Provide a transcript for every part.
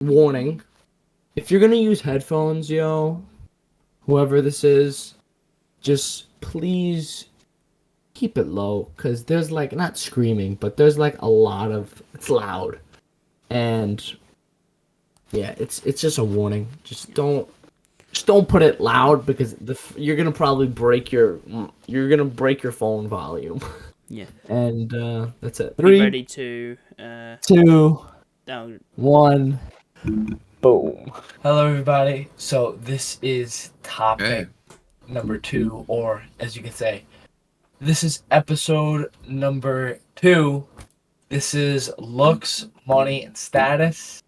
warning. If you're gonna use headphones, yo, whoever this is, just please keep it low, cause there's like not screaming, but there's like a lot of it's loud, and yeah, it's just a warning. Just don't put it loud because you're gonna probably break your phone volume. Yeah. And that's it. Be 3, ready to 2, down. 1. Boom. Hello, everybody. So this is topic number 2, or as you can say, this is episode number 2. This is looks, money, and status.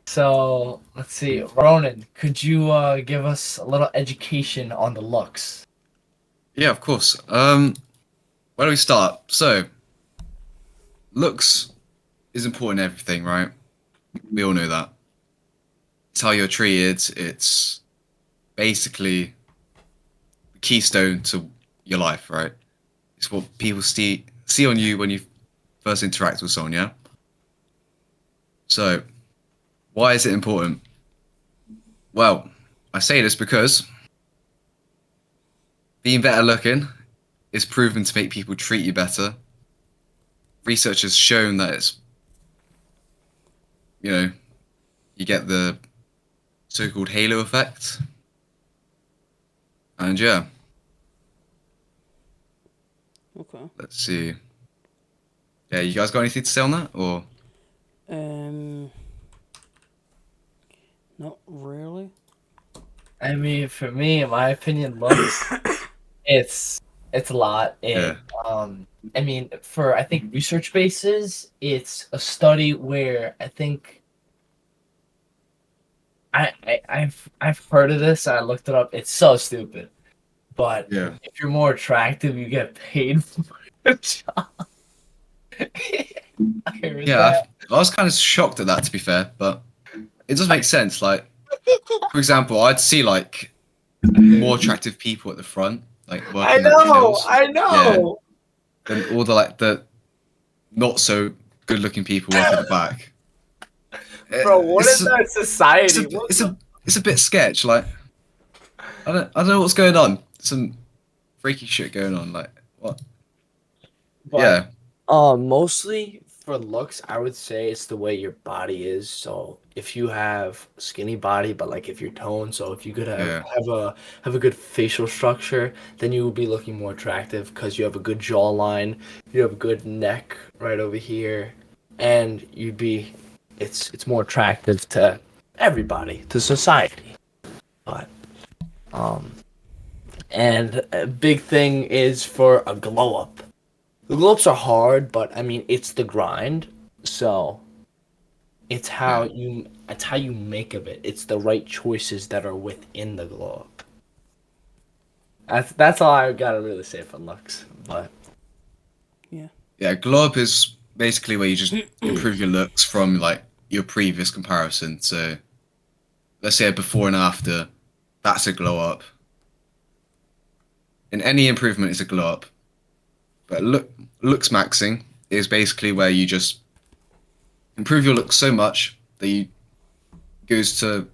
So let's see, Ronan, could you give us a little education on the looks? Yeah, of course. Where do we start? So, looks is important in everything, right? We all know that. It's how you're treated. It's basically the keystone to your life, right? It's what people see on you when you first interact with someone, yeah? So, why is it important? Well, I say this because being better looking is proven to make people treat you better. Research has shown that you get the so-called halo effect. And yeah, Okay. let's see. Yeah, you guys got anything to say on that? Or Not really. I mean, for me, in my opinion, looks it's a lot. yeah, I mean, for I think research bases, it's a study where I think I've heard of this. I looked it up. It's so stupid, but yeah, if you're more attractive, you get paid for your job. I heard yeah. that. I was kind of shocked at that, to be fair, but it does make sense. Like, for example, I'd see like more attractive people at the front, like I working at the know, tills. I know. Than all the not so good looking people working at the back. Bro, what It's is that society? it's a bit sketch. Like I don't know what's going on. Some freaky shit going on. Like what? But, Yeah, mostly for looks, I would say it's the way your body is. So if you have skinny body, but like if you're toned, so if you could yeah, have a good facial structure, then you will be looking more attractive because you have a good jawline, you have a good neck right over here, and it's more attractive to everybody, to society. But and a big thing is for a glow up. The glow ups are hard, but I mean it's the grind. So yeah, it's how you make of it. It's the right choices that are within the glow up. That's all I gotta really say for looks. But Yeah. yeah. Glow up is basically where you just improve your looks from like your previous comparison. So let's say a before and after. That's a glow up. And any improvement is a glow up. But looks maxing is basically where you just improve your looks so much that you goes to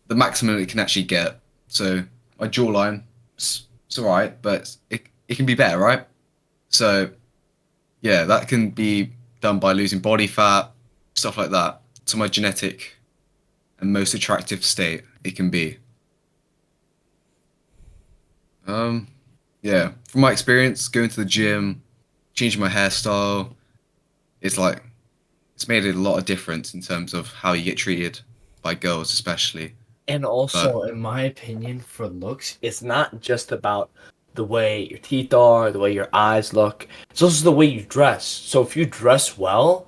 the maximum it can actually get. So my jawline, it's alright, but it can be better, right? So yeah, that can be done by losing body fat, stuff like that, to my genetic and most attractive state it can be. Yeah, from my experience, going to the gym, changing my hairstyle, it's like it's made a lot of difference in terms of how you get treated by girls, especially. and But also in my opinion, for looks, it's not just about the way your teeth are, the way your eyes look. It's also the way you dress. So if you dress well,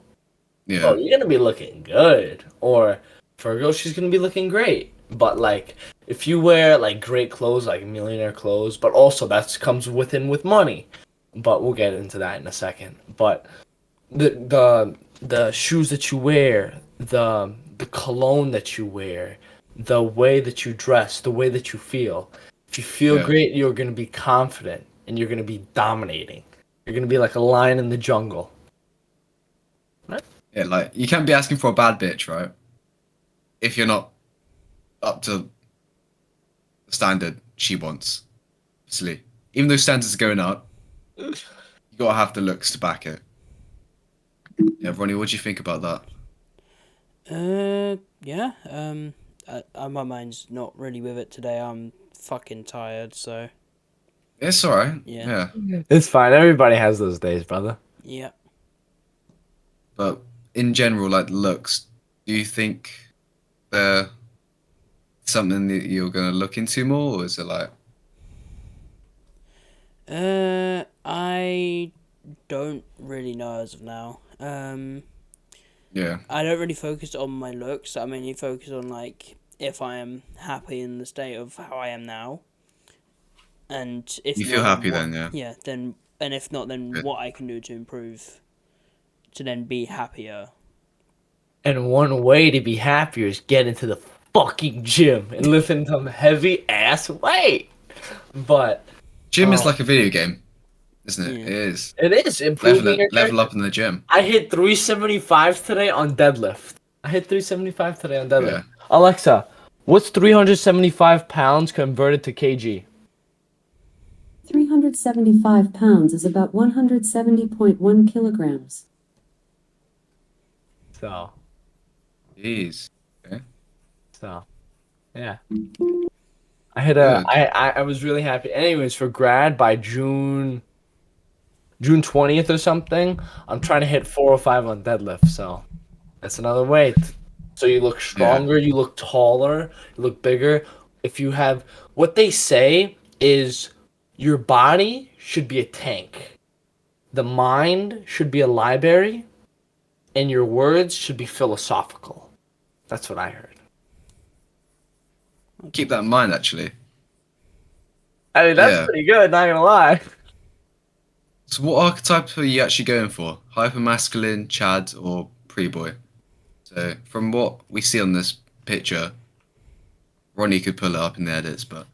bro, yeah, you're gonna be looking good. Or for a girl, she's gonna be looking great. But like, if you wear like great clothes, like millionaire clothes, but also that comes with money. But we'll get into that in a second. But the shoes that you wear, the cologne that you wear, the way that you dress, the way that you feel. If you feel yeah, great, you're gonna be confident and you're gonna be dominating. You're gonna be like a lion in the jungle. Right? yeah. Like you can't be asking for a bad bitch, right? if you're not up to the standard she wants. Obviously, even though standards are going up, you gotta have the looks to back it. Yeah, Ronnie, what do you think about that? Yeah. My mind's not really with it today. I'm fucking tired, so It's alright. yeah. Yeah, It's fine. Everybody has those days, brother. Yeah. but in general, like looks, do you think they're something that you're gonna look into more, or is it like, I don't really know as of now. yeah, I don't really focus on my looks. I mainly focus on like if I am happy in the state of how I am now, and if you feel not, happy then what? then? Yeah, Yeah, then and if not, then good. what I can do to improve, to then be happier. And one way to be happier is get into the fucking gym and lift some heavy ass weight. But Gym is like a video game, isn't it? Yeah. It is. it is improving your Level character. up in the gym. I hit 375 today on deadlift. I hit 375 today on deadlift. Yeah. Alexa, what's 375 pounds converted to kg? 375 pounds is about 170.1 kilograms. So, Jeez. Okay. yeah. I hit a. Good. I was really happy. Anyways, for grad by June 20th or something, I'm trying to hit 405 on deadlift. So that's another weight. So you look stronger, you look taller, you look bigger. If you have what they say is your body should be a tank. The mind should be a library, and your words should be philosophical. That's what I heard. Keep that in mind, actually. I mean, that's Yeah. pretty good, not gonna lie. So, what archetype are you actually going for? Hyper masculine, Chad, or pre-boy? So, from what we see on this picture, Ronnie could pull it up in the edits, but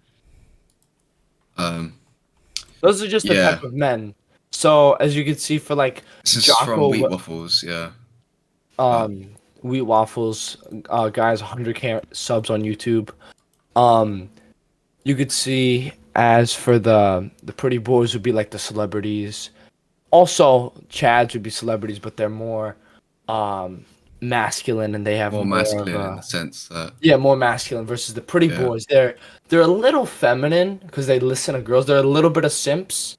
Those are just the Yeah. type of men. So as you can see for like this is Jocko, from Wheat Waffles. Yeah. Wheat Waffles, guys, 100K subs on YouTube. You could see as for the pretty boys would be like the celebrities. Also, Chads would be celebrities, but they're more masculine and they have More more masculine of in a, the sense that yeah, more masculine versus the pretty Yeah. boys. They're a little feminine because they listen to girls. They're a little bit of simps,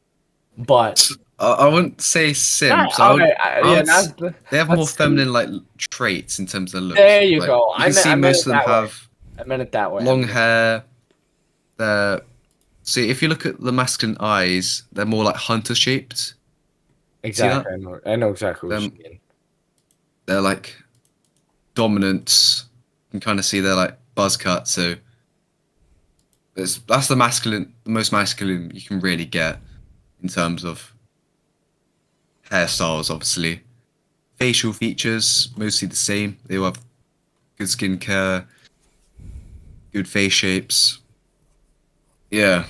but I wouldn't say simps. okay, I yeah, would not, they have more that's- feminine like traits in terms of looks. There you Like, go. You I can see meant most it of them that way. have I meant it that way. long hair. They're see if you look at the masculine eyes, they're more like hunter shaped. Exactly. I know exactly what Them- you mean. They're like dominant. You can kind of see they're like buzz cut. So that's the most masculine you can really get in terms of hairstyles. Obviously, facial features mostly the same. They all have good skincare, good face shapes. Yeah,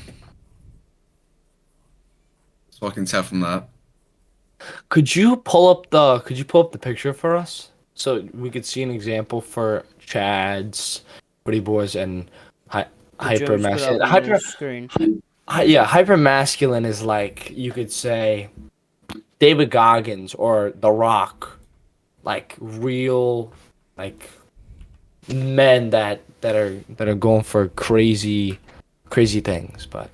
that's what I can tell from that. Could you pull up the picture for us so we could see an example for Chads, Pretty Boys, and hyper Joe's put masculine? up on the screen. Yeah, hyper masculine is like you could say David Goggins or The Rock, like real like men that are going for crazy things, but.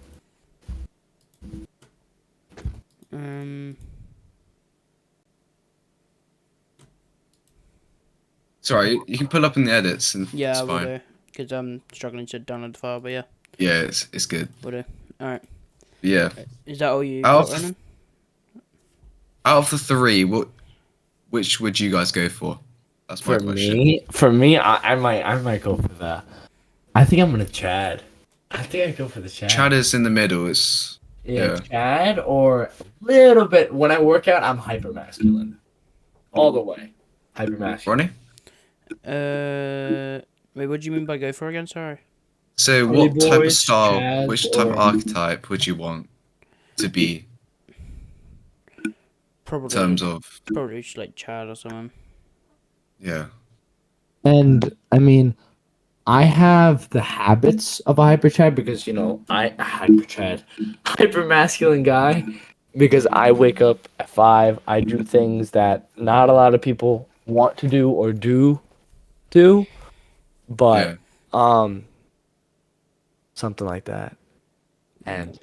Sorry, you can pull up in the edits and Yeah, it's I will fine. do. Because I'm struggling to download the file, but yeah, Yeah, it's good. will do. Alright. Yeah. Is that all you Out got of- running? Out of the three, which would you guys go for? That's my question. For me, I might go for that. I think I'm gonna Chad. I think I'd go for the Chad. Chad is in the middle. It's Yeah, yeah. Chad or a little bit. When I work out, I'm hyper masculine, all the way. Hyper masculine. Ronnie. Wait, what do you mean by go for again? Sorry. So, Pretty what type of boys, style, Chads, which type of or- archetype would you want to be in Probably. terms of Probably just like Chad or something. yeah? And I mean, I have the habits of a hyperchad because I hyperchad, hyper masculine guy, because I wake up at 5. I do things that not a lot of people want to do or do, but Yeah. um, something like that, and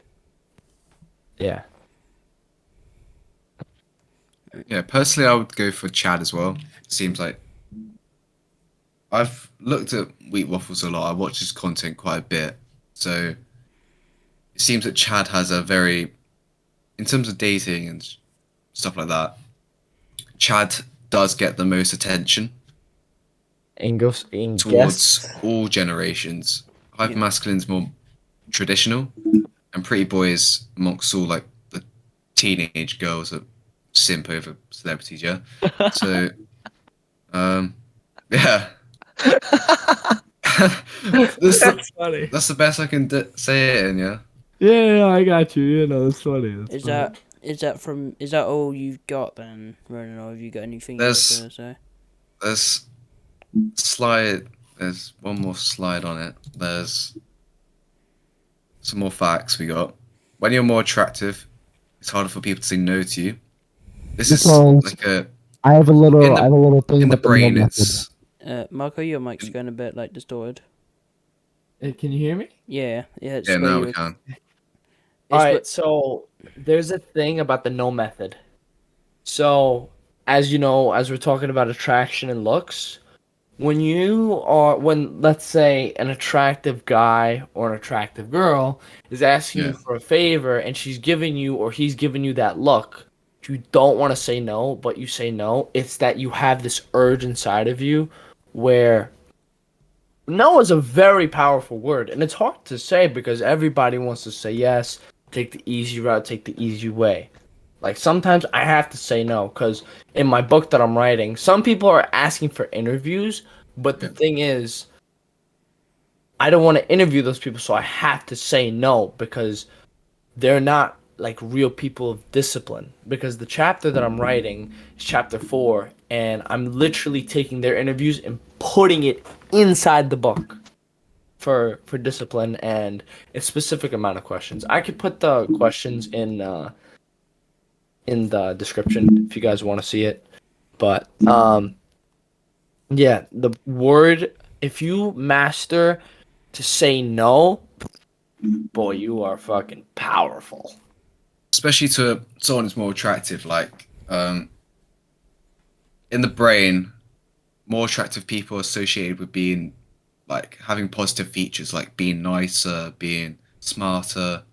yeah. Yeah, personally, I would go for Chad as well. Seems like I've looked at Wheat Waffles a lot. I watch his content quite a bit. So it seems that Chad has a very, in terms of dating and stuff like that, Chad does get the most attention In towards guests, all generations. Yeah. Hypermasculine's more traditional, and Pretty Boy is amongst all like the teenage girls that simp over celebrities, yeah? So, um, yeah. This that's funny. That's the best I can say it in, yeah. Yeah, I got you. It's funny. Is that all you've got then, Ronan, or have you got anything else There's to say? there's slide. There's one more slide on it. There's some more facts we got. When you're more attractive, it's harder for people to say no to you. This is Because like a I have a in the little thing in the about the no brain. method. It's Marco, your mic's going a bit like distorted. Can you hear me? Yeah, it's yeah. where Now you we were. can. All It's right, so there's a thing about the no method. So, as you know, as we're talking about attraction and looks, when let's say an attractive guy or an attractive girl is asking you Yeah. for a favor and she's giving you or he's giving you that look, you don't want to say no, but you say no. It's that you have this urge inside of you where no is a very powerful word, and it's hard to say because everybody wants to say yes, take the easy route, take the easy way. Like sometimes I have to say no because in my book that I'm writing, some people are asking for interviews, but the Yeah. thing is, I don't want to interview those people, so I have to say no because they're not like real people of discipline. Because the chapter that I'm writing is chapter 4, and I'm literally taking their interviews and putting it inside the book for discipline and a specific amount of questions. I could put the questions in the description if you guys want to see it. But yeah, the word, if you master to say no, boy, you are fucking powerful. Especially to someone who's more attractive. Like in the brain, more attractive people are associated with being like having positive features, like being nicer, being smarter.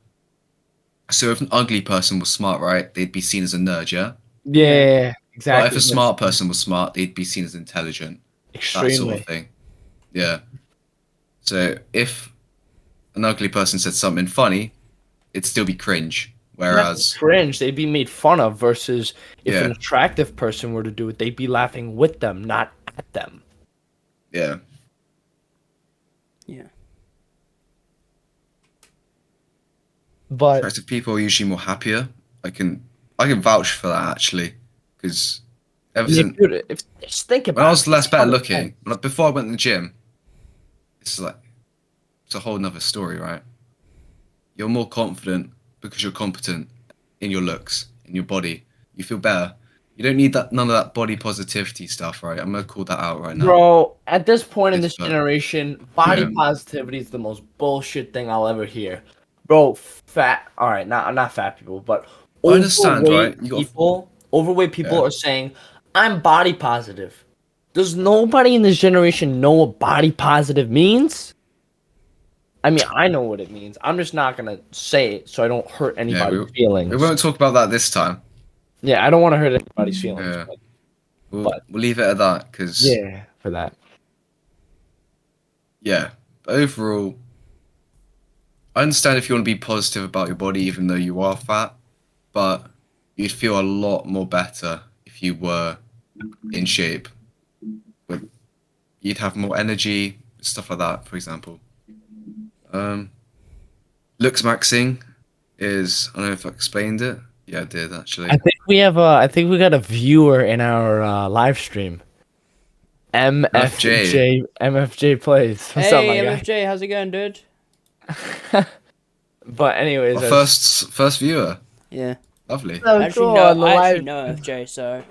So if an ugly person was smart, right, they'd be seen as a nerd, yeah? Yeah, But if exactly. a smart person was smart, they'd be seen as intelligent. That sort of Extremely. thing. Yeah. So if an ugly person said something funny, it'd still be cringe. Not Whereas, cringe, they'd be made fun of versus if an yeah, attractive person were to do it, they'd be laughing with them, not at them. yeah. Yeah. But Attractive people are usually more happier. I can vouch for that actually, because ever if since you if just think when I about was it, less better 100%. looking, like before I went to the gym, it's like it's a whole nother story, right? You're more confident because you're competent in your looks, in your body. You feel better. You don't need that none of that body positivity stuff, right? I'm gonna call that out right now. Bro, at this point in It's this but generation, body yeah, positivity is the most bullshit thing I'll ever hear. Bro, fat, all right, not fat people, but I understand, right? You got overweight people yeah, are saying, "I'm body positive." Does nobody in this generation know what body positive means? I mean, I know what it means. I'm just not gonna say it so I don't hurt yeah. anybody's We feelings. won't talk about that this time. Yeah, I don't want to hurt anybody's feelings, Yeah, but we'll leave it at that because yeah, for that. yeah. Overall, I understand if you want to be positive about your body, even though you are fat, but you'd feel a lot more better if you were in shape. But you'd have more energy, stuff like that, for example. Um, looks maxing is I don't know if I explained it. Yeah, I did actually. I think we got a viewer in our live stream. MFJ plays. What's up, Hey, my guy? MFJ, how's it going, dude? But anyways, Our first viewer. Yeah. Lovely. so cool on the I actually live. know MFJ, so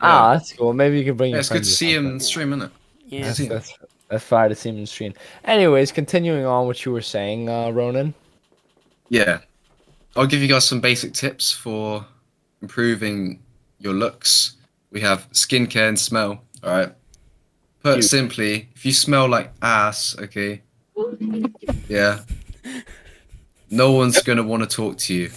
Ah, that's cool. Maybe you can bring Yeah, your it's good friends to or see him something. stream, isn't it? yeah. That's See him. that's fire to see him in stream. Anyways, continuing on what you were saying, Ronan. Yeah. I'll give you guys some basic tips for improving your looks. We have skincare and smell. All right. Put Cute. simply, if you smell like ass, okay, yeah, no one's gonna want to talk to you.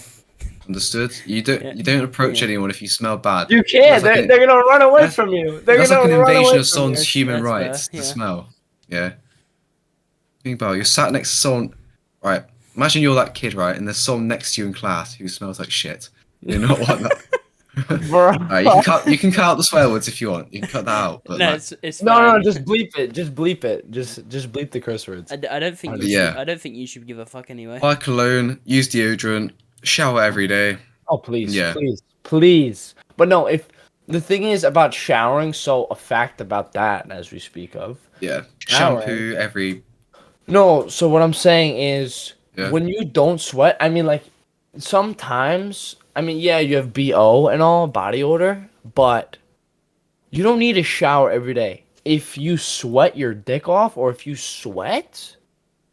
Understood? Yeah. You don't approach Yeah. anyone if you smell bad. You can't. That's like They're gonna run away that's- from you. They're that's gonna like an run invasion away of from you. someone's human That's fair, rights to yeah. smell. Yeah. Think about it. You're sat next to someone, right? Imagine you're that kid, right? And there's someone next to you in class who smells like shit. You not want that. Bro. Alright, you can cut out the swear words if you want. You can cut that out. But No, like, it's No, fine. just bleep it. Just bleep it. Just bleep the curse words. I don't think you Yeah. should. I don't think you should give a fuck anyway. buy cologne, use deodorant, shower every day. Oh, please, Yeah. please. But no, if the thing is about showering, so a fact about that, as we speak of. Yeah. Showering. Shampoo every. No, so what I'm saying is Yeah. when you don't sweat, I mean, like sometimes, I mean, yeah, you have BO and all, body odor, but you don't need to shower every day. If you sweat your dick off or if you sweat,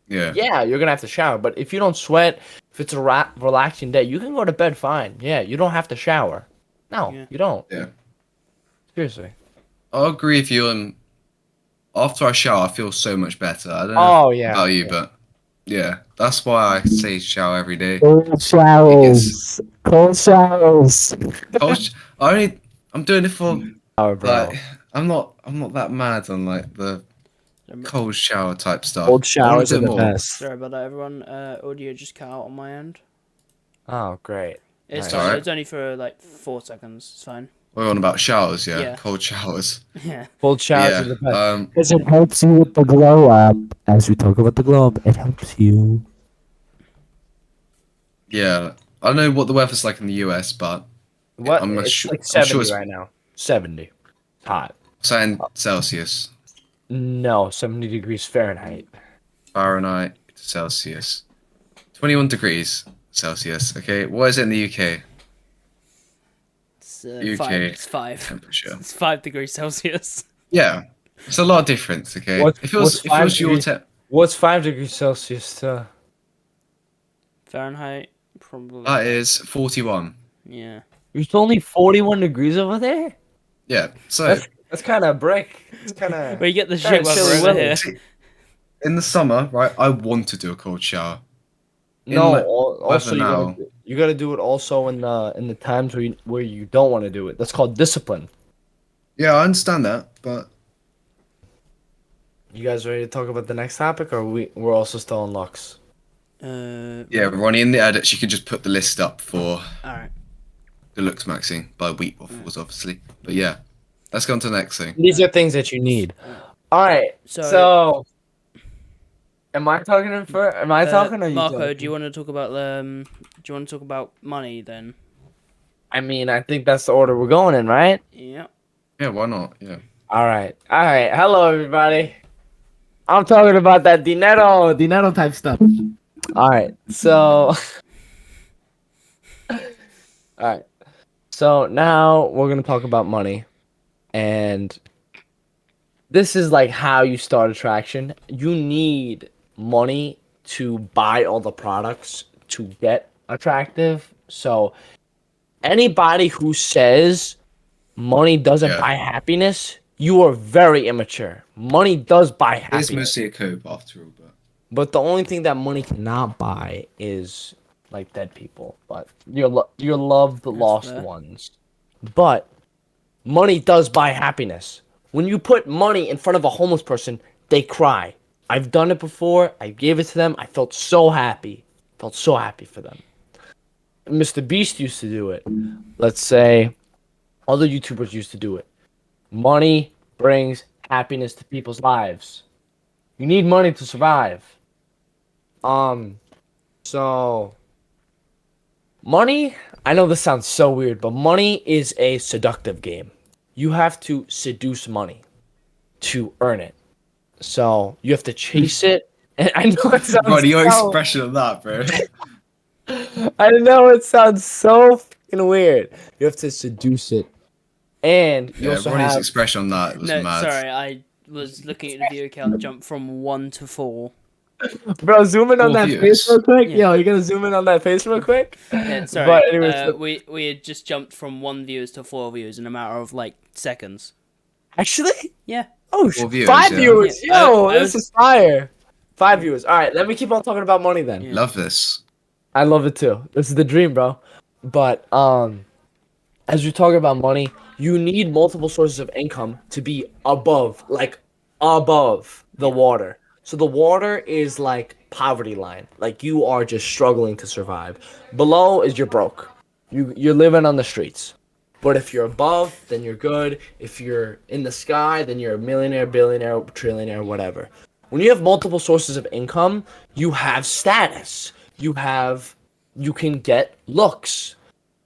Yeah. yeah, you're gonna have to shower. But if you don't sweat, if it's a relaxing day, you can go to bed fine. Yeah, you don't have to shower. No, Yeah. you don't. Yeah. Seriously. I'll agree with you. And after I shower, I feel so much better. I don't know Oh yeah. about you, but yeah, that's why I say shower every day. Cold showers. Cold showers. I'm doing it for Oh, bro. like I'm not that mad on like the cold shower type stuff. Cold I wanna showers do are it the more. best. Sorry about that, everyone. Audio just cut out on my end. Oh, great. It's Nice. fine. Alright. It's only for like 4 seconds. It's fine. We're on about showers, yeah. Yeah. Cold showers. Yeah. Cold showers Yeah. are the best. Because it helps you with the glow up. As we talk about the glow up, it helps you. Yeah. I don't know what the weather's like in the US, but What? I'm not It's sure- like I'm 70 sure it's- right now. 70. It's hot. saying Celsius, No, 70 degrees Fahrenheit. Fahrenheit to Celsius. 21 degrees Celsius. Okay. What is it in the UK? It's UK 5. It's 5. temperature? It's 5 degrees Celsius. Yeah. It's a lot of difference, okay? What's- if it was what's if it was 5 your degrees? temp What's 5 degrees Celsius to... Fahrenheit, probably. that is 41. Yeah. It's only 41 degrees over there? Yeah. So That's kind of brick. It's kind of... Where you get the Kinda shit weather chilly over weather. here. see, in the summer, right, I want to do a cold shower. No, like, also weather you gotta do it also in the times where you don't want to do it. That's called discipline. Yeah, I understand that, but You guys ready to talk about the next topic, or we're also still on Lux? yeah, Ronnie, in the edits, you could just put the list up for Alright. the looks maxing by week waffles, obviously. But yeah, let's go on to the next thing. These are things that you need. All right. So, am I talking in for? Am I talking or you Marco, talking? do you want to talk about do you want to talk about money then? I mean, I think that's the order we're going in, right? Yeah. Yeah, why not? Yeah. All right. Hello, everybody. I'm talking about that dinero type stuff. All right. So, all right. So now we're gonna talk about money, and this is like how you start attraction. You need money to buy all the products to get attractive. So anybody who says money doesn't Yeah. buy happiness, you are very immature. Money does buy It is happiness. mostly a cope after all, But the only thing that money cannot buy is like dead people, but your loved lost fair. ones. But money does buy happiness. When you put money in front of a homeless person, they cry. I've done it before. I gave it to them. I felt so happy. Felt so happy for them. Mr. Beast used to do it. Let's say other YouTubers used to do it. Money brings happiness to people's lives. You need money to survive. So money, I know this sounds so weird, but money is a seductive game. You have to seduce money. to earn it. So you have to chase it. And I know it sounds Bro, your so, expression of that, bro. I know it sounds so fucking weird. You have to seduce it. And you Yeah, also Ronnie's have, expression on that was No, mad. sorry, I was looking at the view count jump from 1 to 4. bro, zoom in on 4 that face viewers. real quick. Yeah. Yo, you gonna zoom in on that face real quick? Yeah, sorry. But anyways, We had just jumped from 1 viewers to 4 viewers in a matter of like seconds. actually, Yeah. oh, 4 viewers, 5 yeah. viewers. Yeah, Yo, I this was- is fire. 5 viewers. All right, let me keep on talking about money then. Yeah. Love this. I love it too. This is the dream, bro. But as you talk about money, you need multiple sources of income to be above, like above the water. So the water is like poverty line. Like you are just struggling to survive. Below is you're broke. You're living on the streets. But if you're above, then you're good. If you're in the sky, then you're a millionaire, billionaire, trillionaire, whatever. When you have multiple sources of income, you have status. You can get looks.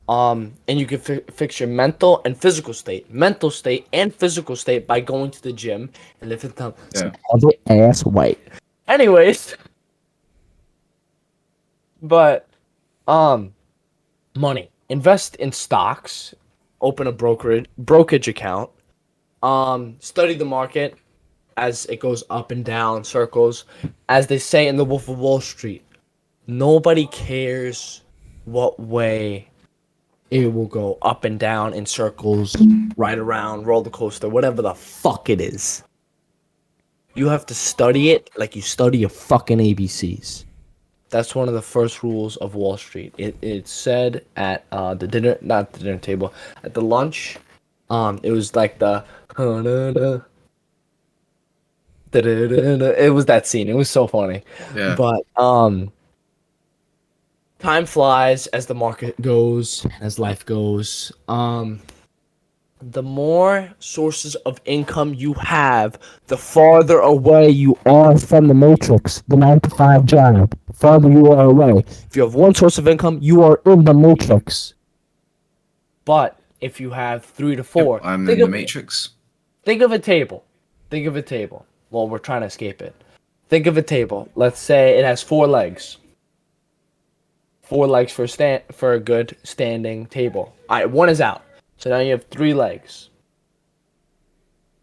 And you can fix your mental and physical state, by going to the gym and lifting some Yeah. other ass weight. Anyways, but money. Invest in stocks. Open a brokerage account. Study the market as it goes up and down circles. As they say in The Wolf of Wall Street, nobody cares what way it will go up and down in circles, right around, roller coaster, whatever the fuck it is. You have to study it like you study your fucking ABCs. That's one of the first rules of Wall Street. It said at the dinner, not the dinner table, at the lunch. It was like the it was that scene. It was so funny. Yeah. But time flies as the market goes, as life goes. The more sources of income you have, the farther away you are from the matrix, the 9 to 5 job. The farther you are away. If you have one source of income, you are in the matrix. But if you have 3 to 4, I'm think in the of- Matrix. Think of a table. Well, we're trying to escape it. Think of a table. Let's say it has 4 legs. 4 legs for a good standing table. All right, one is out. So now you have 3 legs.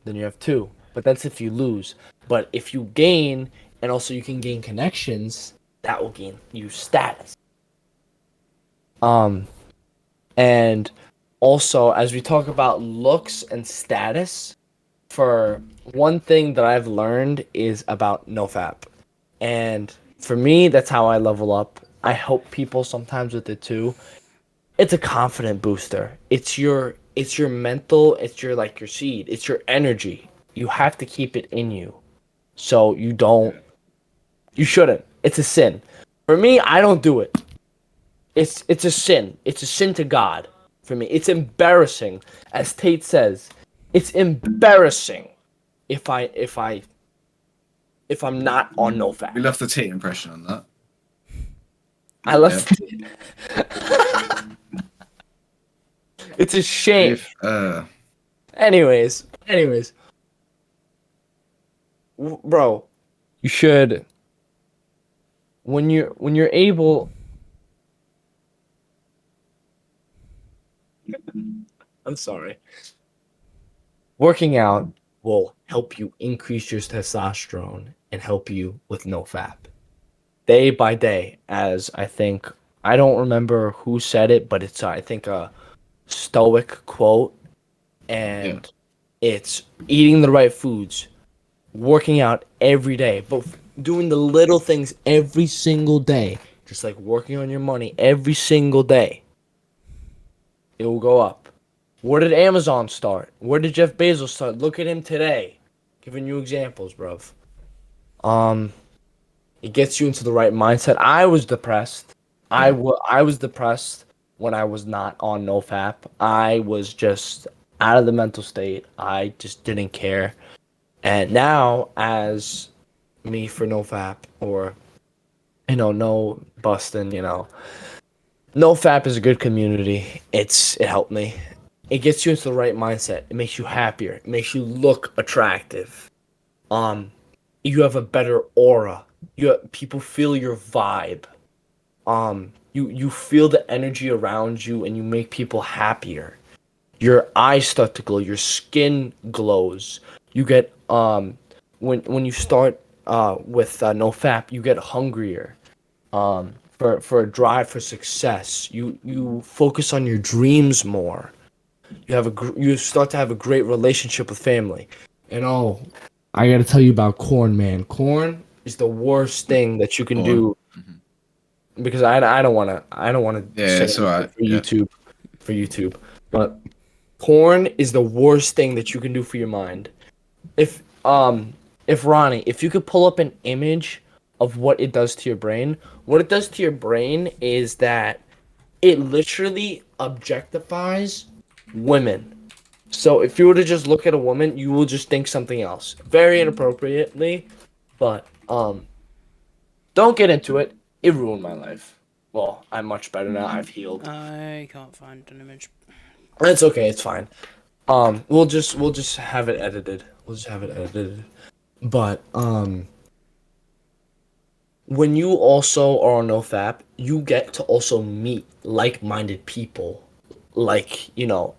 Then you have 2. But that's if you lose. But if you gain, and also you can gain connections, that will gain you status. And also, as we talk about looks and status, for one thing that I've learned is about nofap. And for me, that's how I level up. I help people sometimes with it too. It's a confident booster. It's your mental, it's your like your seed, it's your energy. You have to keep it in you. So you shouldn't. It's a sin. For me, I don't do it. It's a sin. It's a sin to God for me. It's embarrassing. As Tate says, it's embarrassing if I'm not on nofap. We love the T impression on that. I love It's a shame. Anyways, bro, you should when you're able. I'm sorry. Working out will help you increase your testosterone and help you with nofap. Day by day, as I don't remember who said it, but it's I think a stoic quote, and it's eating the right foods, working out every day, but doing the little things every single day, just like working on your money every single day. It will go up. Where did Amazon start? Where did Jeff Bezos start? Look at him today. Giving you examples, bruv. It gets you into the right mindset. I was depressed. I was depressed when I was not on nofap. I was just out of the mental state. I just didn't care. And now, as me for nofap, or no busting, nofap is a good community. It helped me. it gets you into the right mindset. It makes you happier. It makes you look attractive. You have a better aura. People feel your vibe. You feel the energy around you, and you make people happier. Your eyes start to glow. Your skin glows. You get when you start with no fap, you get hungrier. For a drive for success. You focus on your dreams more. You start to have a great relationship with family. And I gotta tell you about corn, man. Corn is the worst thing that you can Go on. do because I don't wanna Yeah, say it's anything alright. for Yeah. YouTube, but corn is the worst thing that you can do for your mind. If Ronnie, if you could pull up an image of what it does to your brain, what it does to your brain is that it literally objectifies women. So if you were to just look at a woman, you will just think something else. Very inappropriately, but don't get into it. It ruined my life. Well, I'm much better now. I've healed. I can't find an image. It's okay, it's fine. We'll just have it edited. We'll just have it edited. But when you also are on NoFap, you get to also meet like-minded people. Like,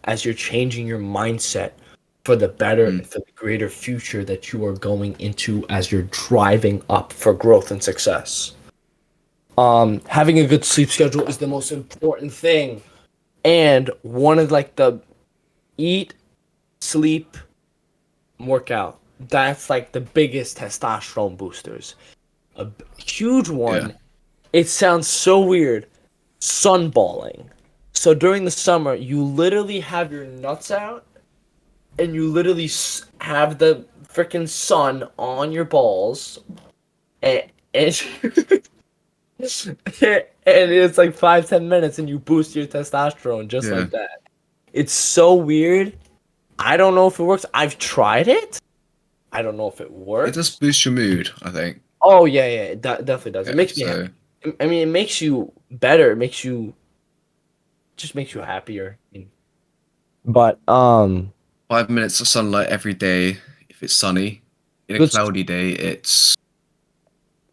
as you're changing your mindset for the better and for the greater future that you are going into as you're driving up for growth and success. Having a good sleep schedule is the most important thing. And one of like the eat, sleep, workout. That's like the biggest testosterone boosters. A huge one. Yeah. It sounds so weird. Sunballing. So during the summer, you literally have your nuts out, and you literally have the freaking sun on your balls, and and it's like 5-10 minutes, and you boost your testosterone just Yeah. like that. It's so weird. I don't know if it works. I've tried it. I don't know if it works. It does boost your mood, I think. Oh yeah, it definitely does. It Yeah, makes me so happy. I mean, it makes you better. It just makes you happier. But 5 minutes of sunlight every day if it's sunny. In a Good- cloudy day, it's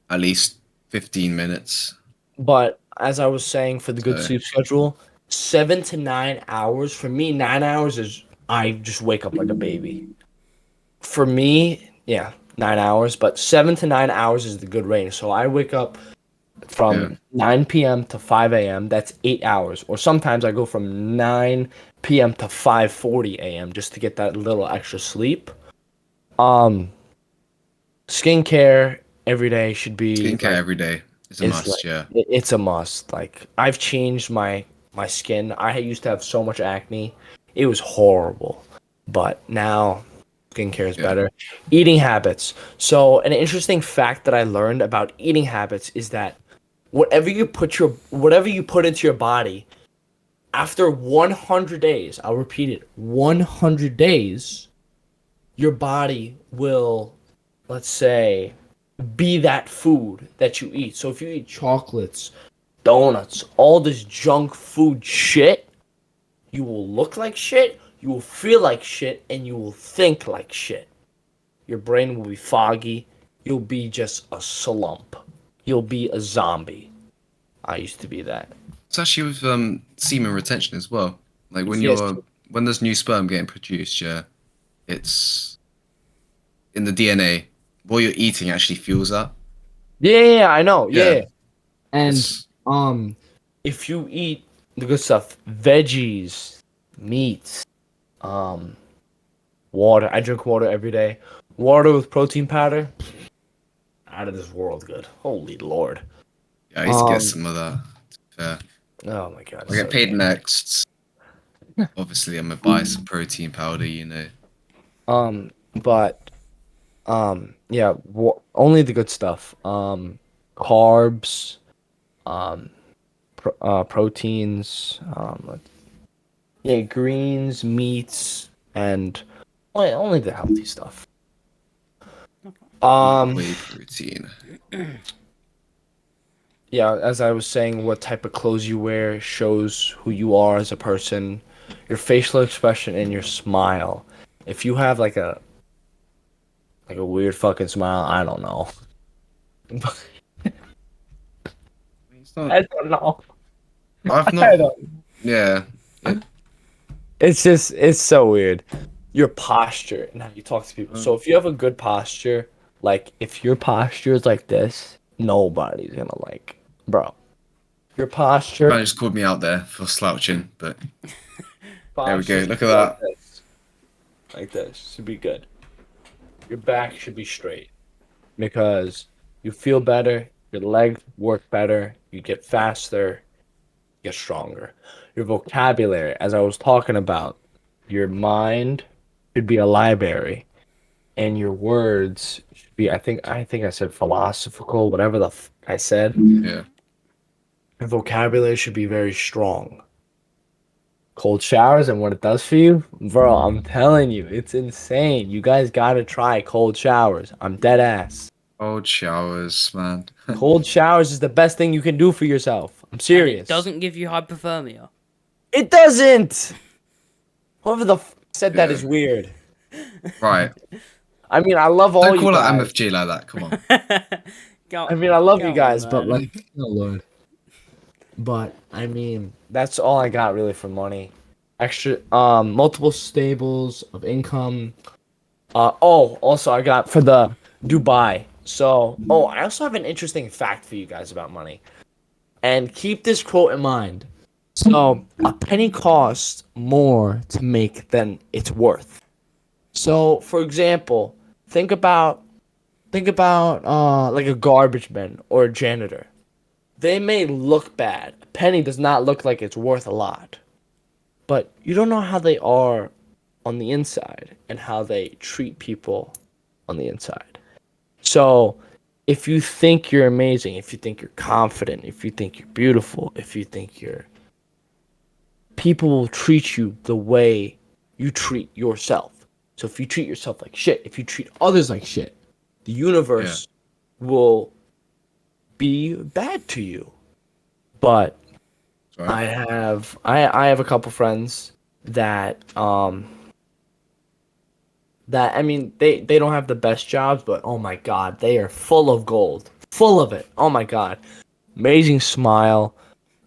at least 15 minutes. but as I was saying, for the good So- sleep schedule, 7 to 9 hours. For me, 9 hours is I just wake up like a baby. For me, yeah, 9 hours, but 7 to 9 hours is the good range. So I wake up from 9 p.m. to 5 a.m. That's 8 hours. Or sometimes I go from 9 p.m. to 5:40 a.m. just to get that little extra sleep. Skincare every day should be Skincare every day is a it's must, like- yeah. It's a must. Like I've changed my skin. I used to have so much acne. It was horrible. But now skincare is Yeah. better. Eating habits. So an interesting fact that I learned about eating habits is that whatever you put into your body, after 100 days, I'll repeat it, 100 days, your body will, let's say, be that food that you eat. So if you eat chocolates, donuts, all this junk food shit, you will look like shit, you will feel like shit, and you will think like shit. Your brain will be foggy. You'll be just a slump. You'll be a zombie. I used to be that. It's actually with semen retention as well. Like when Yes. when there's new sperm getting produced, yeah, it's in the DNA. What you're eating actually fuels that. Yeah, I know. Yeah. Yeah. And It's- if you eat the good stuff, veggies, meats, water. I drink water every day. Water with protein powder. Out of this world good. Holy Lord. Yeah, I used to Um, get some of that. Yeah. Oh my god. I get paid next. Obviously, I'm gonna buy some protein powder, you know. But yeah, only the good stuff. Carbs, proteins, yeah, greens, meats, and only the healthy stuff. Whey protein. Yeah, as I was saying, what type of clothes you wear shows who you are as a person. your facial expression and your smile. If you have like a weird fucking smile, I don't know. It's not. I don't know. I've I not. don't. Yeah. It's so weird. Your posture and how you talk to people. So if you have a good posture, like if your posture is like this, nobody's gonna like, bro. Your posture, I just called me out there for slouching, but there we go. posture should Look be at like that. this. Like this should be good. Your back should be straight because you feel better, your legs work better, you get faster, you get stronger. Your vocabulary, as I was talking about, your mind should be a library, and your words should be. I think I said philosophical, whatever the I said. Yeah. Your vocabulary should be very strong. Cold showers and what it does for you, bro. I'm telling you, it's insane. You guys gotta try cold showers. I'm dead ass. Cold showers, man. Cold showers is the best thing you can do for yourself. I'm And serious. it doesn't give you hypothermia. It doesn't. Whoever the said that Yeah. is weird. Right. I mean, I love all Don't you call it guys. MFG like that. Come on. I mean, I love you Come guys, on, but man. like, oh Lord. But I mean, that's all I got really for money. Extra, multiple stables of income. Also I got for the Dubai. So, I also have an interesting fact for you guys about money. And keep this quote in mind. So, a penny costs more to make than it's worth. So, for example, think about like a garbage man or a janitor. They may look bad. A penny does not look like it's worth a lot. But you don't know how they are on the inside and how they treat people on the inside. So, if you think you're amazing, if you think you're confident, if you think you're beautiful, if you think you're people will treat you the way you treat yourself. So if you treat yourself like shit, if you treat others like shit, the universe will be bad to you. But Right. I have a couple friends that I mean they don't have the best jobs, but oh my god, they are full of gold. Full of it. Oh my god. Amazing smile,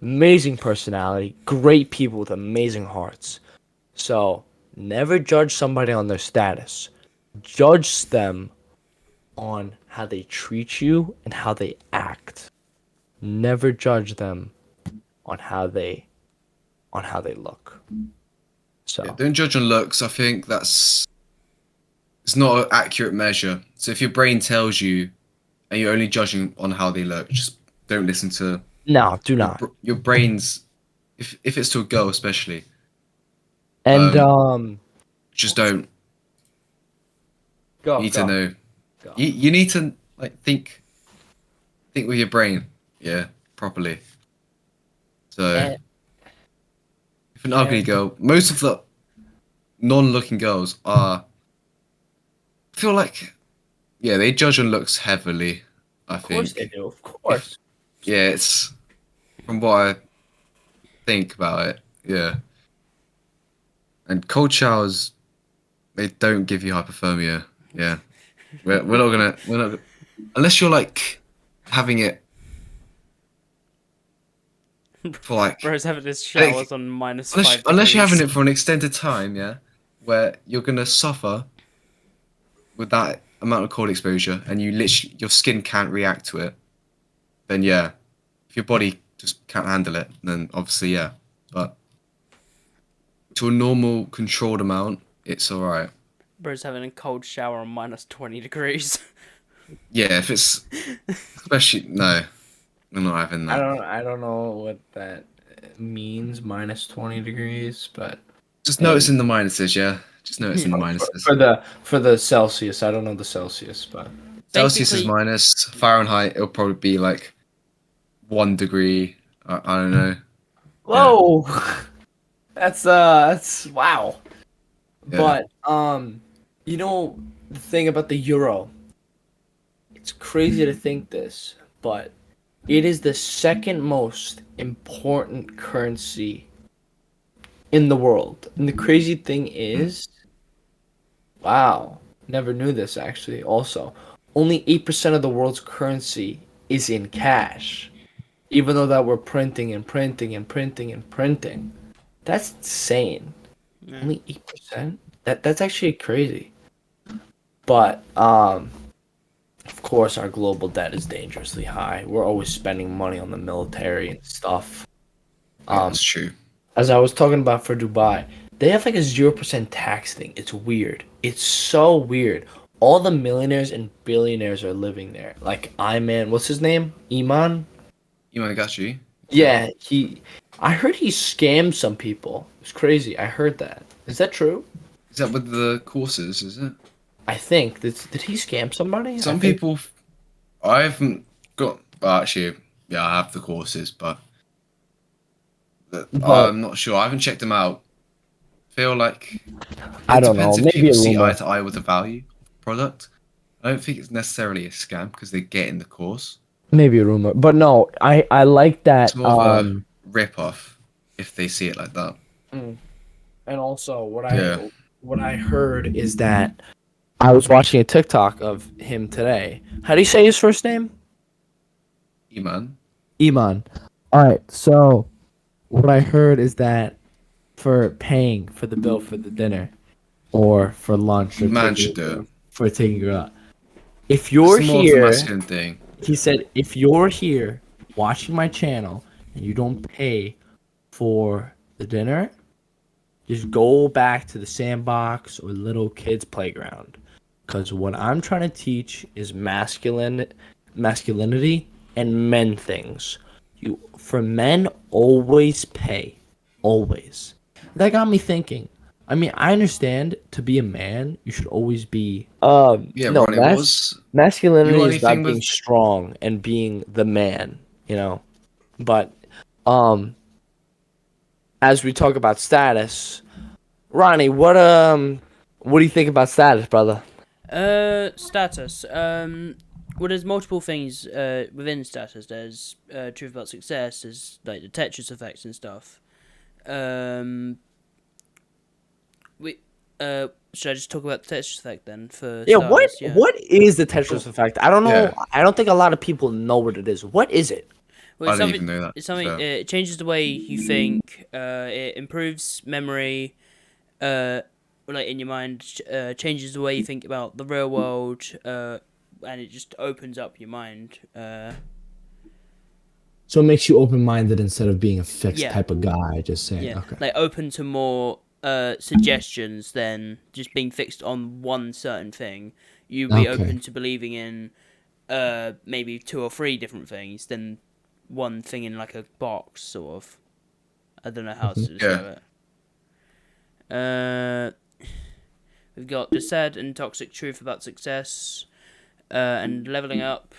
amazing personality, great people with amazing hearts. So, never judge somebody on their status. Judge them on how they treat you and how they act. Never judge them on how they look. So, Yeah, don't judge on looks. I think it's not an accurate measure. So if your brain tells you and you're only judging on how they look, just don't listen to no, do not. your brain's if it's to a girl especially. And Just don't. go. You need to know. Go. You need to like think with your brain, yeah, properly. So And- if an ugly girl, most of the non-looking girls are. I feel like, yeah, they judge on looks heavily. I Of course they think. do. Of course. Yeah, it's from what I think about it. Yeah, and cold showers, they don't give you hypothermia. Yeah, we're not unless you're like having it for like Bro's having his showers on minus unless 5 unless you're degrees. having it for an extended time. Yeah, where you're gonna suffer with that amount of cold exposure, and your skin can't react to it. Then yeah, if your body just can't handle it, then obviously yeah. But to a normal controlled amount, it's all right. Bro's having a cold shower on minus 20 degrees. Yeah, if it's especially no, we're not having that. I don't know what that means, minus 20 degrees, but Just noticing the minuses, yeah. Just noticing the minuses. for the Celsius, I don't know the Celsius, but Celsius is Basically- minus. Fahrenheit, it'll probably be like 1 degree. I don't know. whoa, that's wow. Yeah. But you know the thing about the euro, it's crazy to think this, but it is the second most important currency in the world. And the crazy thing is, wow, never knew this actually. Also, only 8% of the world's currency is in cash, even though that we're printing and printing and printing and printing. That's insane. Yeah. Only 8%. That's actually crazy. But of course, our global debt is dangerously high. We're always spending money on the military and stuff. That's true. As I was talking about for Dubai, they have like a 0% tax thing. It's weird. It's so weird. All the millionaires and billionaires are living there. Like Iman, what's his name? Iman? Imanigachi. Yeah, I heard he scammed some people. It's crazy. I heard that. Is that true? Is that with the courses? Is it? I think. Did he scam somebody? Some I think- people. I haven't got. Well, actually, yeah, I have the courses, but I'm not sure. I haven't checked them out. Feel like I it don't depends know. if Maybe people a see rumor. eye to eye with the value of the product. I don't think it's necessarily a scam because they get in the course. Maybe a rumor, but no, I like that. It's more of a rip off if they see it like that. And also, Yeah. what I heard is that I was watching a TikTok of him today. How do you say his first name? Iman. Iman. All right. So what I heard is that for paying for the bill for the dinner or for lunch or Man taking- should do it. for taking her out. If you're It's more of a here, masculine thing. he said, if you're here watching my channel and you don't pay for the dinner, just go back to the sandbox or little kids playground. Because what I'm trying to teach is masculinity and men things. For men, always pay. Always. That got me thinking. I mean, I understand to be a man, you should always be. Yeah, no, Ronnie, what was masculinity You got is about anything being with- strong and being the man, you know. But as we talk about status, Ronnie, what do you think about status, brother? Status. Well, there's multiple things within status. There's truth about success. There's like the Tetris effects and stuff. Should I just talk about the Tetris effect then? For Yeah, starters? Yeah. what is the Tetris effect? I don't know. Yeah. I don't think a lot of people know what it is. What is it? Well, I it's don't something- even know that. It's something. so- It changes the way you think. It improves memory. Like in your mind, changes the way you think about the real world. And it just opens up your mind. So it makes you open-minded instead of being a fixed Yeah. type of guy. Just saying. Yeah, Okay. like open to more suggestions than just being fixed on one certain thing. You'd be Okay. open to believing in maybe 2 or 3 different things than one thing in like a box, sort of. I don't know how to describe it. We've got the sad and toxic truth about success and leveling up.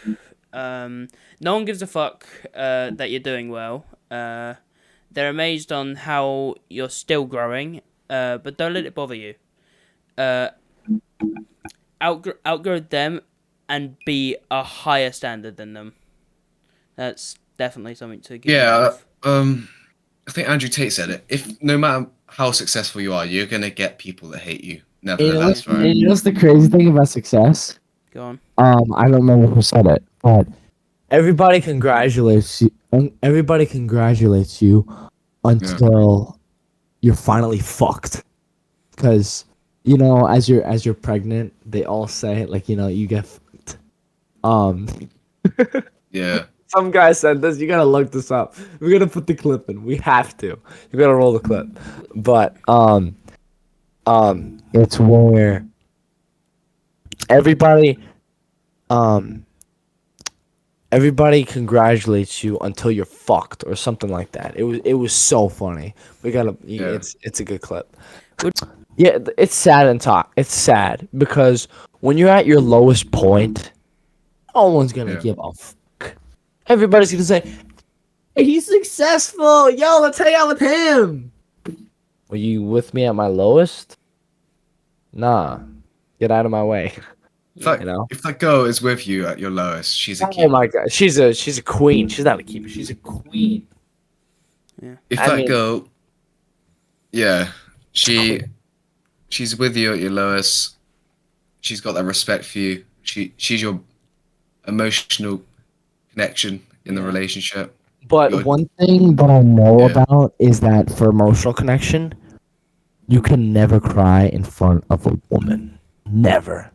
No one gives a fuck that you're doing well. They're amazed on how you're still growing, but don't let it bother you. Outgrow them and be a higher standard than them. That's definitely something to give. Yeah, I think Andrew Tate said it. If no matter how successful you are, you're gonna get people that hate you. Nevertheless, right? You know what's the crazy thing about success? Go on. I don't remember who said it, but Everybody congratulates you. Everybody congratulates you until you're finally fucked. Because as you're pregnant, they all say like you get fucked. Yeah. Some guy said this. You gotta look this up. We're gonna put the clip in. We have to. You gotta roll the clip. But it's where everybody congratulates you until you're fucked or something like that. It was so funny. We gotta. Yeah. It's a good clip. Yeah, it's sad it's sad because when you're at your lowest point, no one's gonna Yeah. give a fuck. Everybody's gonna say, hey, he's successful. Yo, let's hang out with him. Were you with me at my lowest? Nah. Get out of my way. If that, You know? if that girl is with you at your lowest, she's a Oh keeper. my god. She's a queen. She's not a keeper. She's a queen. If I that mean- girl yeah, she's with you at your lowest. She's got that respect for you. She's your emotional connection in the Yeah. relationship. But Your one thing that I know Yeah. about is that for emotional connection, you can never cry in front of a woman. Never.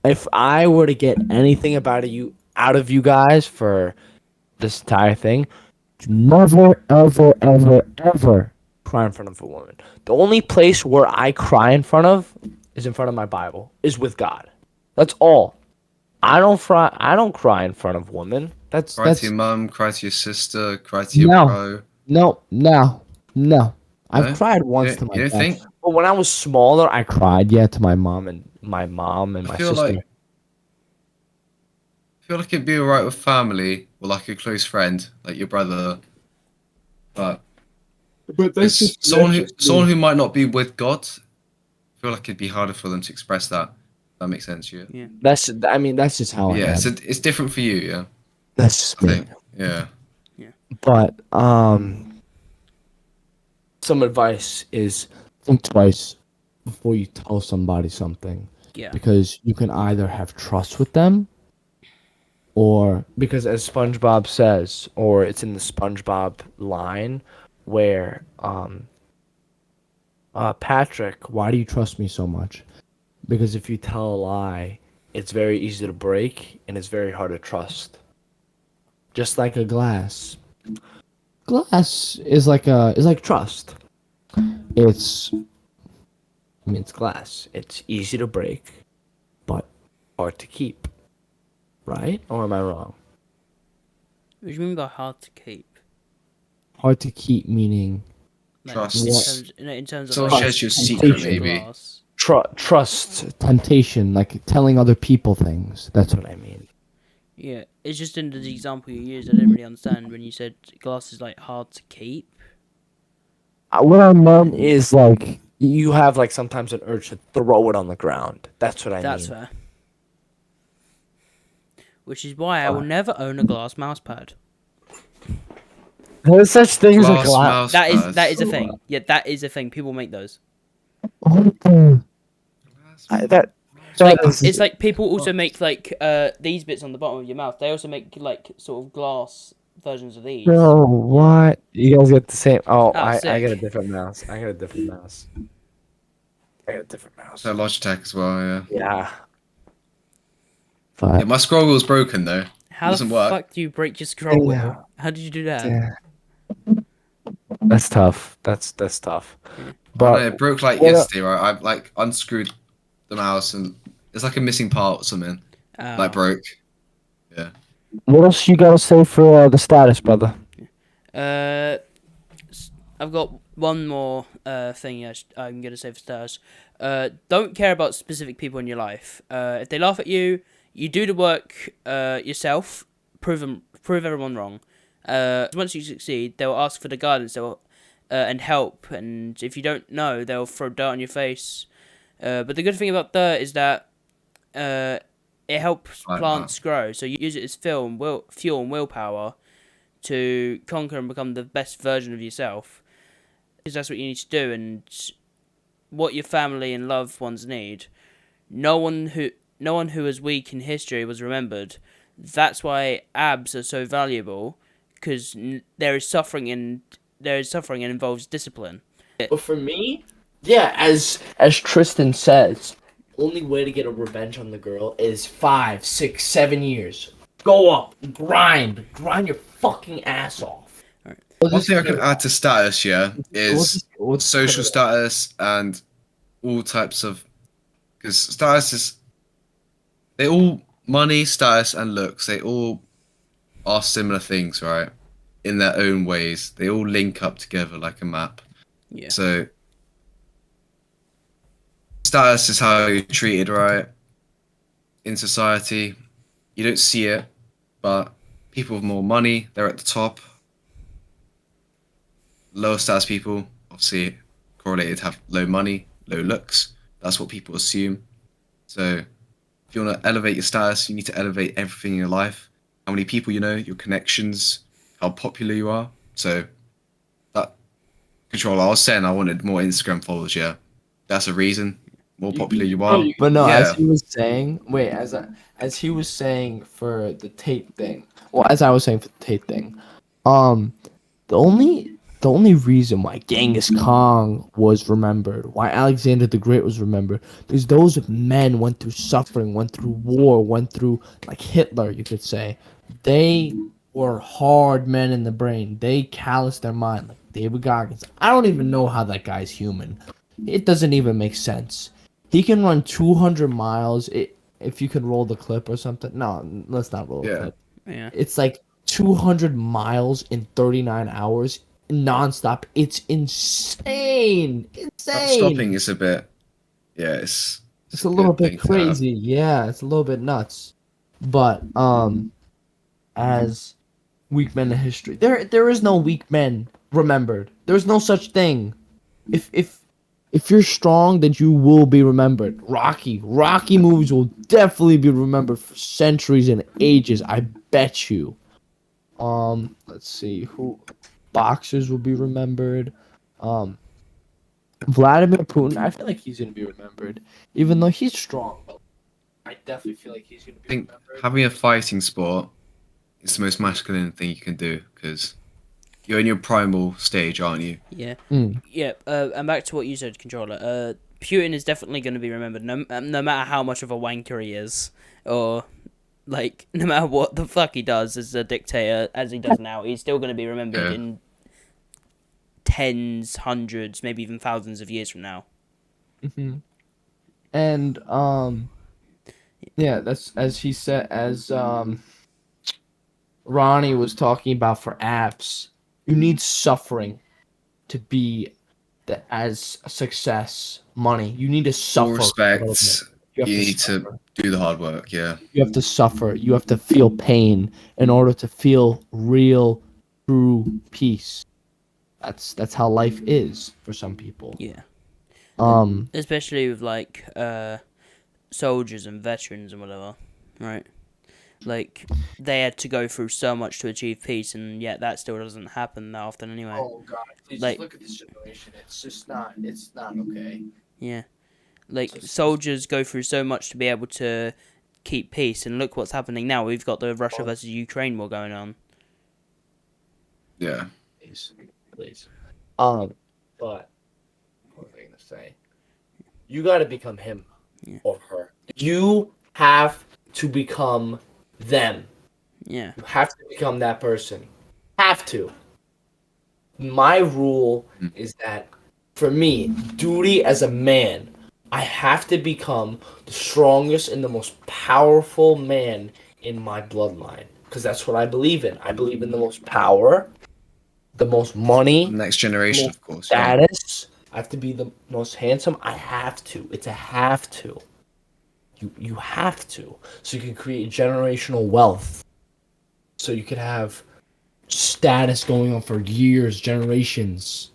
If I were to get anything about you out of you guys for this entire thing, never, ever, ever, ever cry in front of a woman. The only place where I cry in front of is in front of my Bible, is with God. That's all. I don't cry in front of women. cry to your mum, cry to your sister, cry to your No. bro. No. I've No? cried once to my You don't dad. think? But when I was smaller, I cried, yeah, to I my feel sister. like it'd be alright with family or like a close friend, like your brother. But But that's it's just that's just someone me. who might not be with God, I feel like it'd be harder for them to express that. That makes sense, yeah. Yeah. That's just how I Yeah, am. so it's different for you, yeah. That's just I me. think. Yeah. But some advice is think twice before you tell somebody something, Yeah. because you can either have trust with them, or because as SpongeBob says, or it's in the SpongeBob line where Patrick, why do you trust me so much? Because if you tell a lie, it's very easy to break and it's very hard to trust. Just like a glass. Glass is like trust. It's it's glass. It's easy to break, but hard to keep. Right? Or am I wrong? What do you mean by hard to keep? Hard to keep meaning Like, Trust. in terms of Someone like shares your secret, temptation. maybe. glass. Trust, temptation, like telling other people things. That's what I mean. Yeah, it's just in the example you used. I didn't really understand when you said glass is like hard to keep. What I meant is like you have like sometimes an urge to throw it on the ground. That's what I That's mean. fair. Which is why I will never own a glass mouse pad. There's such things as Glass mouse That pads. is a thing. Yeah, that is a thing. People make those. That Like is- it's like people also make like these bits on the bottom of your mouth. They also make like sort of glass versions of these. Bro, what? You guys get the same. Oh, Oh, I sick. got a different mouse. I got a different mouse. So Logitech as well, yeah. Yeah. Yeah, my scroll wheel's broken though. How the Doesn't work. fuck do you break your scroll Yeah. wheel? How did you do that? Yeah. That's tough. That's tough. I know, But it broke like what- yesterday, right? I like unscrewed the mouse and it's like a missing part or something. Oh. Like broke. Yeah. what else you gotta say for the status, brother? I've got one more thing I'm gonna say for status. Don't care about specific people in your life. If they laugh at you, you do the work yourself. Prove everyone wrong. Once you succeed, they'll ask for the guidance. And help. And if you don't know, they'll throw dirt on your face. But the good thing about dirt is that it helps Like plants grow. So you use it as fuel and willpower to conquer and become the best version of yourself. Because that's what you need to do, and what your family and loved ones need. No one who was weak in history was remembered. That's why abs are so valuable, because there is suffering and involves discipline. But for me, yeah, as Tristan says, only way to get a revenge on the girl is 5, 6, 7 years. Go up, grind your fucking ass off. Alright. One thing I can add to status, yeah, is What's social status and all types of, because status is, they all, money, status, and looks, they all are similar things, right? In their own ways. They all link up together like a map. Yeah. So, status is how you're treated, right? In society. You don't see it, but people with more money, they're at the top. Lower status people, obviously correlated to have low money, low looks. That's what people assume. So if you want to elevate your status, you need to elevate everything in your life. How many people you know, your connections, how popular you are. So Controller, I was saying I wanted more Instagram followers. Yeah, that's a reason. More popular you are. But no, as Yeah. he was saying, as he was saying for the Tate thing. Well, as I was saying for the Tate thing, um, the only reason why Genghis Khan was remembered, why Alexander the Great was remembered, because those men went through suffering, went through war, went through like Hitler, you could say. They were hard men in the brain. They calloused their mind, like David Goggins. I don't even know how that guy's human. It doesn't even make sense. He can run 200 miles. If you could roll the clip or something. No, let's not roll the Yeah. clip. Yeah. It's like 200 miles in 39 hours nonstop. It's insane. That Insane. stopping is a bit. Yeah, It's a little good bit thing to have. crazy. Yeah, it's a little bit nuts. But as weak men in history, there is no weak men remembered. There's no such thing. If you're strong, then you will be remembered. Rocky movies will definitely be remembered for centuries and ages. I bet you. Let's see who boxers will be remembered. Um, Vladimir Putin. I feel like he's gonna be remembered, even though he's strong. But I definitely feel like he's gonna I be think remembered. having a fighting sport is the most masculine thing you can do because you're in your primal stage, aren't you? Yeah. Mm. Yeah. And back to what you said, controller. Putin is definitely going to be remembered, no matter how much of a wanker he is, or like no matter what the fuck he does as a dictator, as he does now. He's still going to be remembered Yeah. in tens, hundreds, maybe even thousands of years from now. Hmm. And yeah, that's as he said, as Ronnie was talking about for apps. You need suffering to be as a success. Money. You need to All suffer a little bit. respects, You have you to need to suffer. do the hard work. Yeah. You have to suffer. You have to feel pain in order to feel real, true peace. That's how life is for some people. Yeah. Um. Especially with like soldiers and veterans and whatever, right? Like they had to go through so much to achieve peace, and yet that still doesn't happen that often anyway. Oh God! Just Like- look at this generation. It's just not. It's not okay. Yeah, like Just- soldiers go through so much to be able to keep peace, and look what's happening now. We've got the Russia versus Ukraine war going on. Yeah. Please. But what was I gonna say? You got to become him Yeah. or her. You have to become them. Yeah, You have to become that person. Have to. My rule is that for me, duty as a man, I have to become the strongest and the most powerful man in my bloodline. Because that's what I believe in. I believe in the most power, the most money, Next generation, most of course. Yeah. status. I have to be the most handsome. I have to. It's a have to. You have to. So you can create generational wealth. So you could have status going on for years, generations.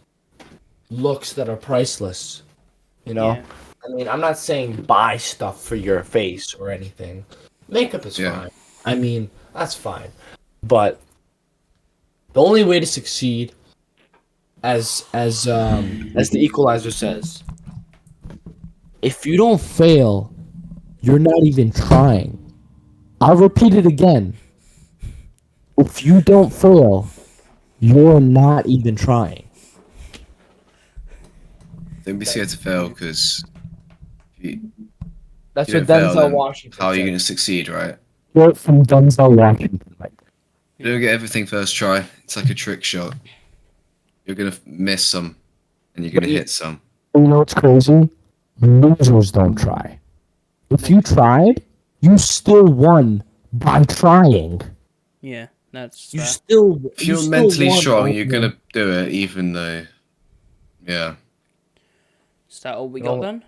Looks that are priceless. You know? Yeah. I mean, I'm not saying buy stuff for your face or anything. Makeup is Yeah. fine. I mean, that's fine. But the only way to succeed, as the Equalizer says, if you don't fail, you're not even trying. I'll repeat it again. If you don't fail, you're not even trying. Don't be scared to fail because you That's you what don't fail, Denzel then Washington how are you said. going to succeed, right? Quote from Denzel Washington. You don't get everything first try. It's like a trick shot. You're going to miss some and you're going to hit some. You know what's crazy? Losers don't try. If you tried, you still won by trying. yeah, that's You fair. still. If you're mentally strong, you're going to do it even though. Yeah. Is that all we got then?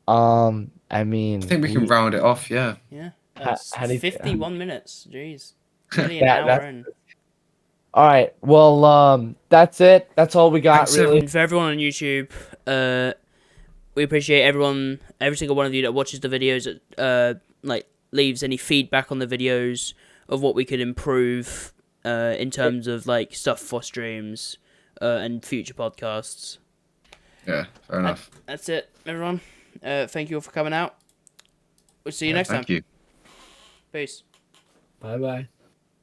I mean, I think we can round it off, yeah. Yeah, How- that's how do you- 51 minutes. Jeez, nearly an That- hour that's- in. All right. Well, that's it. That's all we got, Thanks, really. And for everyone on YouTube, we appreciate every single one of you that watches the videos, that like leaves any feedback on the videos of what we could improve in terms of like stuff for streams, and future podcasts. Yeah, fair enough. That's it, everyone. Thank you all for coming out. We'll see you next time. Thank you. Peace. Bye bye.